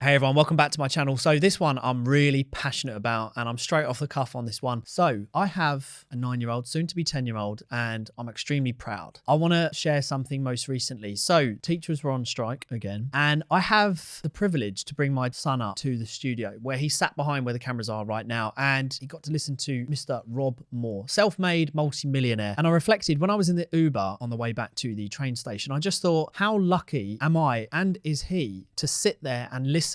Hey everyone, welcome back to my channel. So this one I'm really passionate about and I'm straight off the cuff on this one. So I have a 9-year-old, soon to be 10-year-old, and I'm extremely proud. I want to share something most recently. So teachers were on strike again, and I have the privilege to bring my son up to the studio where he sat behind where the cameras are right now, and he got to listen to Mr. Rob Moore, self-made multi-millionaire. And I reflected when I was in the Uber on the way back to the train station, I just thought, how lucky am I and is he to sit there and listen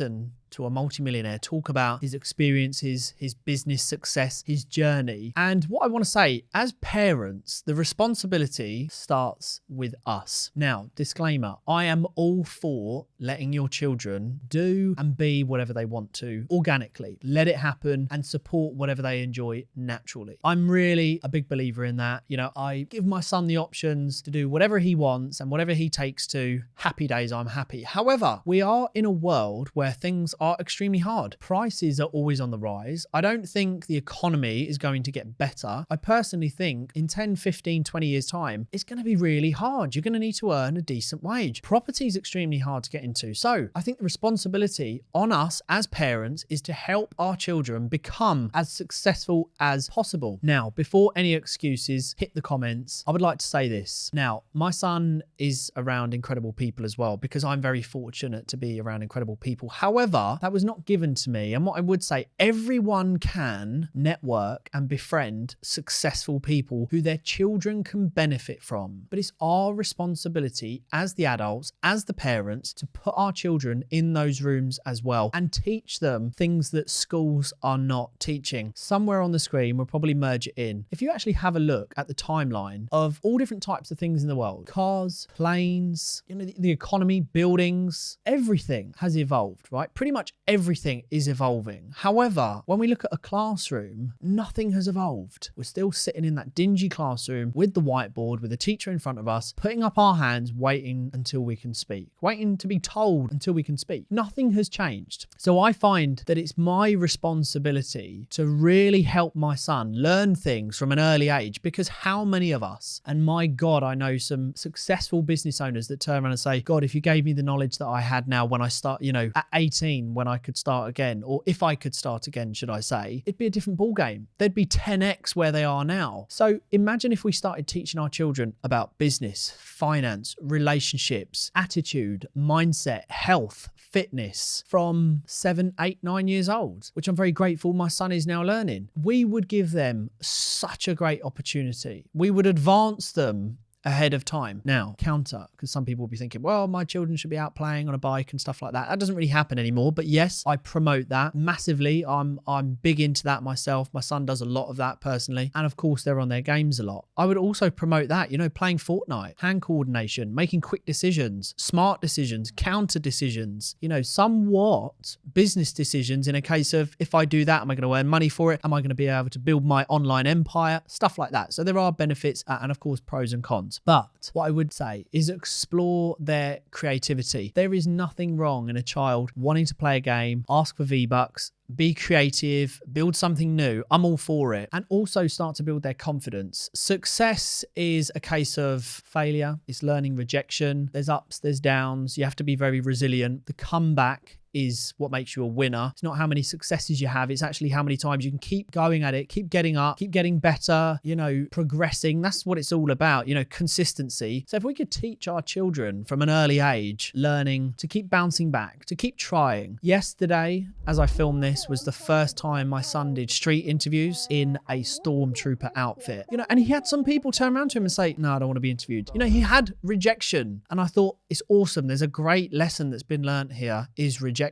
to a multimillionaire talk about his experiences, his business success, his journey. And what I want to say, as parents, the responsibility starts with us. Now, disclaimer, I am all for letting your children do and be whatever they want to organically. Let it happen and support whatever they enjoy naturally. I'm really a big believer in that. You know, I give my son the options to do whatever he wants and whatever he takes to. Happy days, I'm happy. However, we are in a world where things are extremely hard. Prices are always on the rise. I don't think the economy is going to get better. I personally think in 10, 15, 20 years time, it's going to be really hard. You're going to need to earn a decent wage. Property is extremely hard to get into. So I think the responsibility on us as parents is to help our children become as successful as possible. Now, before any excuses hit the comments, I would like to say this. Now, my son is around incredible people as well, because I'm very fortunate to be around incredible people. However, that was not given to me. And what I would say, everyone can network and befriend successful people who their children can benefit from. But it's our responsibility as the adults, as the parents, to put our children in those rooms as well and teach them things that schools are not teaching. Somewhere on the screen, we'll probably merge it in. If you actually have a look at the timeline of all different types of things in the world, cars, planes, you know, the economy, buildings, everything has evolved, right? Pretty much everything is evolving. However, when we look at a classroom, nothing has evolved. We're still sitting in that dingy classroom with the whiteboard, with a teacher in front of us, putting up our hands, waiting until we can speak, waiting to be told until we can speak. Nothing has changed. So I find that it's my responsibility to really help my son learn things from an early age, because how many of us, and my God, I know some successful business owners that turn around and say, God, if you gave me the knowledge that I had now when I start, you know, at 18, when I could start again, or if I could start again, should I say, it'd be a different ball game. They'd be 10x where they are now. So imagine if we started teaching our children about business, finance, relationships, attitude, mindset, health, fitness from 7, 8, 9 years old, which I'm very grateful my son is now learning. We would give them such a great opportunity. We would advance them ahead of time. Now, counter, because some people will be thinking, well, my children should be out playing on a bike and stuff like that. That doesn't really happen anymore. But yes, I promote that massively. I'm big into that myself. My son does a lot of that personally. And of course, they're on their games a lot. I would also promote that, you know, playing Fortnite, hand coordination, making quick decisions, smart decisions, counter decisions, you know, somewhat business decisions in a case of, if I do that, am I going to earn money for it? Am I going to be able to build my online empire? Stuff like that. So there are benefits and of course, pros and cons. But what I would say is explore their creativity. There is nothing wrong in a child wanting to play a game, ask for V-Bucks, be creative, build something new. I'm all for it. And also start to build their confidence. Success is a case of failure. It's learning rejection. There's ups, there's downs. You have to be very resilient. The comeback is what makes you a winner. It's not how many successes you have. It's actually how many times you can keep going at it, keep getting up, keep getting better, you know, progressing. That's what it's all about, you know, consistency. So if we could teach our children from an early age, learning to keep bouncing back, to keep trying. Yesterday, as I filmed this, was the first time my son did street interviews in a stormtrooper outfit, you know, and he had some people turn around to him and say, no, I don't want to be interviewed. You know, he had rejection. And I thought, it's awesome. There's a great lesson that's been learned here, is rejection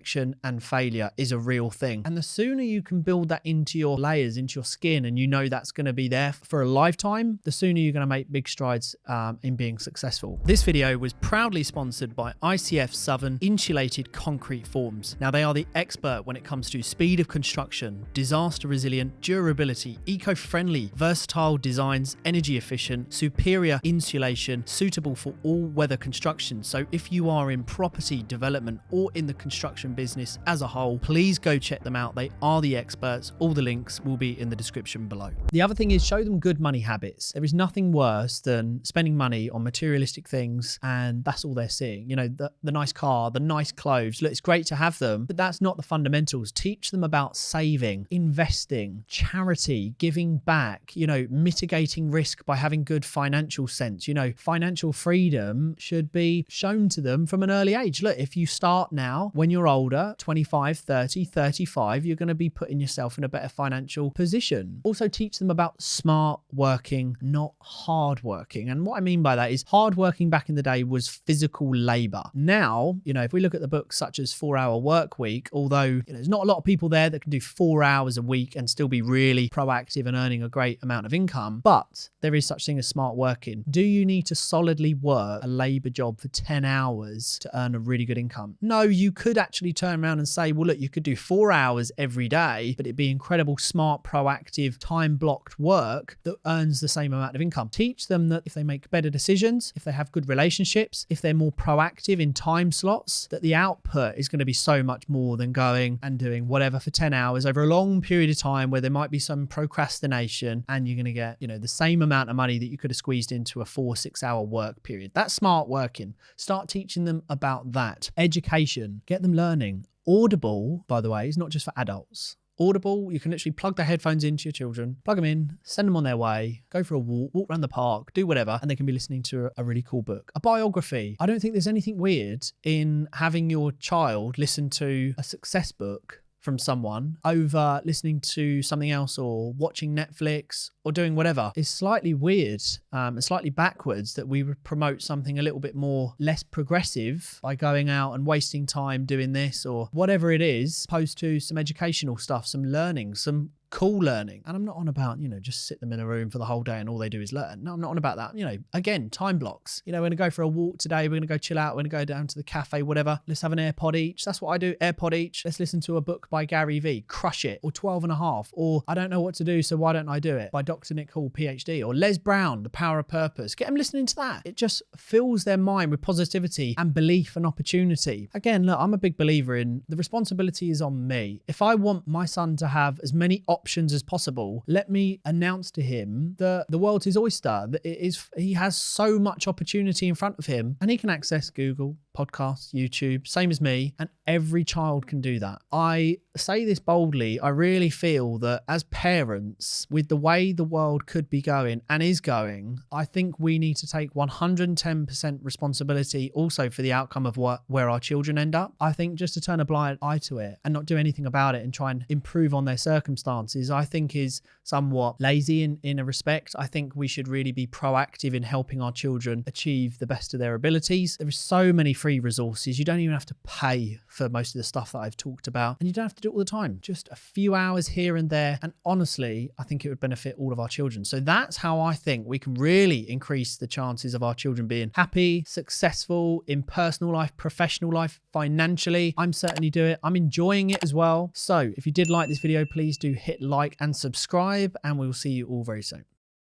and failure is a real thing. And the sooner you can build that into your layers, into your skin, and you know that's going to be there for a lifetime, the sooner you're going to make big strides in being successful. This video was proudly sponsored by ICF Southern Insulated Concrete Forms. Now, they are the expert when it comes to speed of construction, disaster resilient, durability, eco-friendly, versatile designs, energy efficient, superior insulation, suitable for all weather construction. So if you are in property development or in the construction construction business as a whole. Please go check them out. They are the experts. All the links will be in the description below. The other thing is show them good money habits. There is nothing worse than spending money on materialistic things and that's all they're seeing. You know, the nice car, the nice clothes. Look, it's great to have them, but that's not the fundamentals. Teach them about saving, investing, charity, giving back, you know, mitigating risk by having good financial sense. You know, financial freedom should be shown to them from an early age. Look, if you start now, when you're older, 25, 30, 35, you're going to be putting yourself in a better financial position. Also teach them about smart working, not hard working. And what I mean by that is hard working back in the day was physical labor. Now, you know, if we look at the books such as 4-Hour Work Week, although you know, there's not a lot of people there that can do 4 hours a week and still be really proactive and earning a great amount of income, but there is such thing as smart working. Do you need to solidly work a labor job for 10 hours to earn a really good income? No, you could actually turn around and say, well, look, you could do 4 hours every day, but it'd be incredible, smart, proactive, time-blocked work that earns the same amount of income. Teach them that if they make better decisions, if they have good relationships, if they're more proactive in time slots, that the output is going to be so much more than going and doing whatever for 10 hours over a long period of time where there might be some procrastination and you're going to get, you know, the same amount of money that you could have squeezed into a 4-6 hour work period. That's smart working. Start teaching them about that. Education, get them learning. Audible, by the way, is not just for adults. Audible, you can literally plug the headphones into your children, plug them in, send them on their way, go for a walk around the park, do whatever, and they can be listening to a really cool book. A biography. I don't think there's anything weird in having your child listen to a success book from someone over listening to something else or watching Netflix or doing whatever. It's slightly weird and slightly backwards that we would promote something a little bit more less progressive by going out and wasting time doing this or whatever it is, opposed to some educational stuff, some learning, some cool learning. And I'm not on about, you know, just sit them in a room for the whole day and all they do is learn. No, I'm not on about that. You know, again, time blocks. You know, we're going to go for a walk today. We're going to go chill out. We're going to go down to the cafe, whatever. Let's have an AirPod each. That's what I do. AirPod each. Let's listen to a book by Gary Vee. Crush It. Or 12 and a half. Or I don't know what to do, so why don't I do it? By Dr. Nick Hall, PhD. Or Les Brown, The Power of Purpose. Get them listening to that. It just fills their mind with positivity and belief and opportunity. Again, look, I'm a big believer in the responsibility is on me. If I want my son to have as many options as possible, let me announce to him that the world's his oyster, that he has so much opportunity in front of him and he can access Google, podcasts, YouTube, same as me, and every child can do that. I say this boldly. I really feel that as parents, with the way the world could be going and is going, I think we need to take 110% responsibility also for the outcome of where our children end up. I think just to turn a blind eye to it and not do anything about it and try and improve on their circumstances, I think is somewhat lazy in a respect. I think we should really be proactive in helping our children achieve the best of their abilities. There are so many free resources. You don't even have to pay for most of the stuff that I've talked about, and you don't have to do it all the time. Just a few hours here and there. And honestly, I think it would benefit all of our children. So that's how I think we can really increase the chances of our children being happy, successful in personal life, professional life, financially. I'm certainly doing it. I'm enjoying it as well. So if you did like this video, please do hit like and subscribe, and we'll see you all very soon.